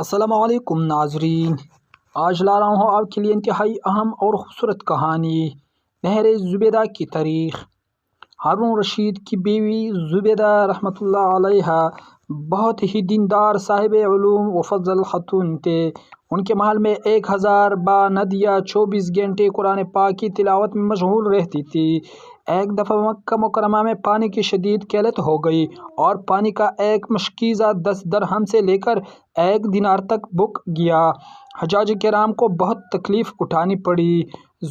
السلام علیکم ناظرین، آج لا رہا ہوں آپ کے لیے انتہائی اہم اور خوبصورت کہانی نہر زبیدہ کی تاریخ۔ ہارون رشید کی بیوی زبیدہ رحمۃ اللہ علیہا بہت ہی دیندار، صاحب علوم و فضل خاتون تھے۔ ان کے محل میں 1000 ندیہ 24 گھنٹے قرآن پاک کی تلاوت میں مشغول رہتی تھی۔ ایک دفعہ مکہ مکرمہ میں پانی کی شدید قلت ہو گئی اور پانی کا ایک مشکیزہ 10 درہم سے لے کر 1 دینار تک بک گیا۔ حجاج کرام کو بہت تکلیف اٹھانی پڑی۔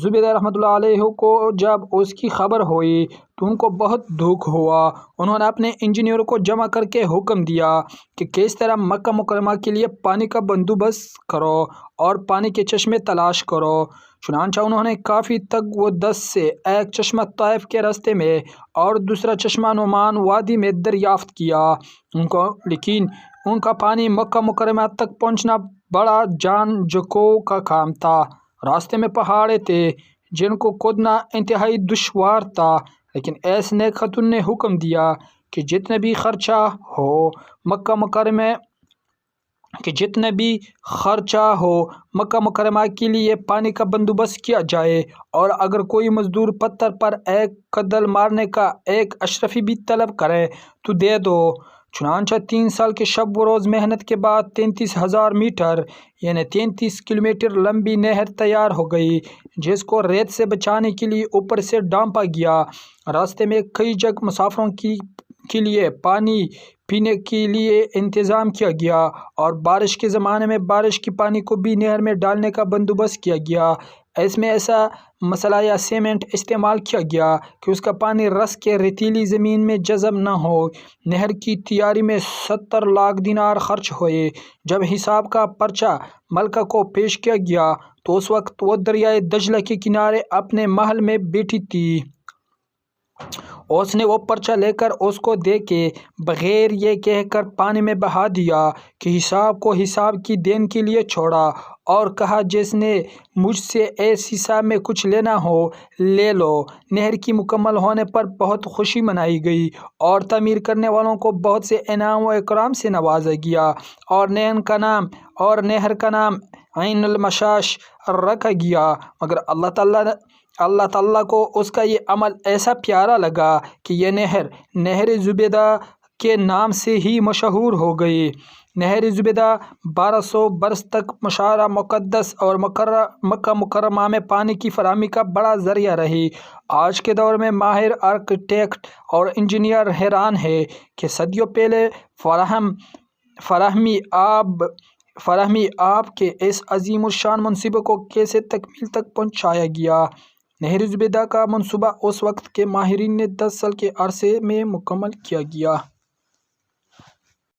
زبیدہ رحمۃ اللہ علیہ کو جب اس کی خبر ہوئی تو ان کو بہت دکھ ہوا۔ انہوں نے اپنے انجینئروں کو جمع کر کے حکم دیا کہ کس طرح مکہ مکرمہ کے لیے پانی کا بندوبست کرو اور پانی کے چشمے تلاش کرو۔ چنانچہ انہوں نے کافی تگ و دست سے ایک چشمہ طائف کے راستے میں اور دوسرا چشمہ نعمان وادی میں دریافت کیا۔ لیکن ان کا پانی مکہ مکرمہ تک پہنچنا بڑا جان جوکو کا کام تھا۔ راستے میں پہاڑیں تھے جن کو کودنا انتہائی دشوار تھا، لیکن ایس نیک خاتون نے حکم دیا کہ جتنے بھی خرچہ ہو مکہ مکرمہ کے لیے پانی کا بندوبست کیا جائے، اور اگر کوئی مزدور پتھر پر ایک کدل مارنے کا ایک اشرفی بھی طلب کرے تو دے دو۔ چنانچہ 3 سال کے شب و روز محنت کے بعد 33,000 میٹر یعنی 33 کلومیٹر لمبی نہر تیار ہو گئی، جس کو ریت سے بچانے کے لیے اوپر سے ڈھانپا گیا۔ راستے میں کئی جگہ مسافروں کے لیے پانی پینے کے لیے انتظام کیا گیا، اور بارش کے زمانے میں بارش کے پانی کو بھی نہر میں ڈالنے کا بندوبست کیا گیا۔ اس میں ایسا مسالہ یا سیمنٹ استعمال کیا گیا کہ اس کا پانی رس کے ریتیلی زمین میں جذب نہ ہو۔ نہر کی تیاری میں 70 لاکھ دینار خرچ ہوئے۔ جب حساب کا پرچہ ملکہ کو پیش کیا گیا تو اس وقت وہ دریائے دجلہ کے کنارے اپنے محل میں بیٹھی تھی۔ اس نے وہ پرچہ لے کر اس کو دے کے بغیر یہ کہہ کر پانی میں بہا دیا کہ حساب کو حساب کی دین کے لیے چھوڑا، اور کہا جس نے مجھ سے اس حساب میں کچھ لینا ہو لے لو۔ نہر کی مکمل ہونے پر بہت خوشی منائی گئی اور تعمیر کرنے والوں کو بہت سے انعام و اکرام سے نوازا گیا، اور نہر کا نام عین المشاش رکھا گیا۔ مگر اللہ تعالیٰ کو اس کا یہ عمل ایسا پیارا لگا کہ یہ نہر زبیدہ کے نام سے ہی مشہور ہو گئی۔ نہر زبیدہ 1200 برس تک مشعرہ مقدس اور مکہ مکرمہ میں پانی کی فراہمی کا بڑا ذریعہ رہی۔ آج کے دور میں ماہر آرکیٹیکٹ اور انجینئر حیران ہیں کہ صدیوں پہلے فراہمی آب کے اس عظیم الشان منصوبے کو کیسے تکمیل تک پہنچایا گیا۔ نہر زبیدہ کا منصوبہ اس وقت کے ماہرین نے 10 سال کے عرصے میں مکمل کیا گیا۔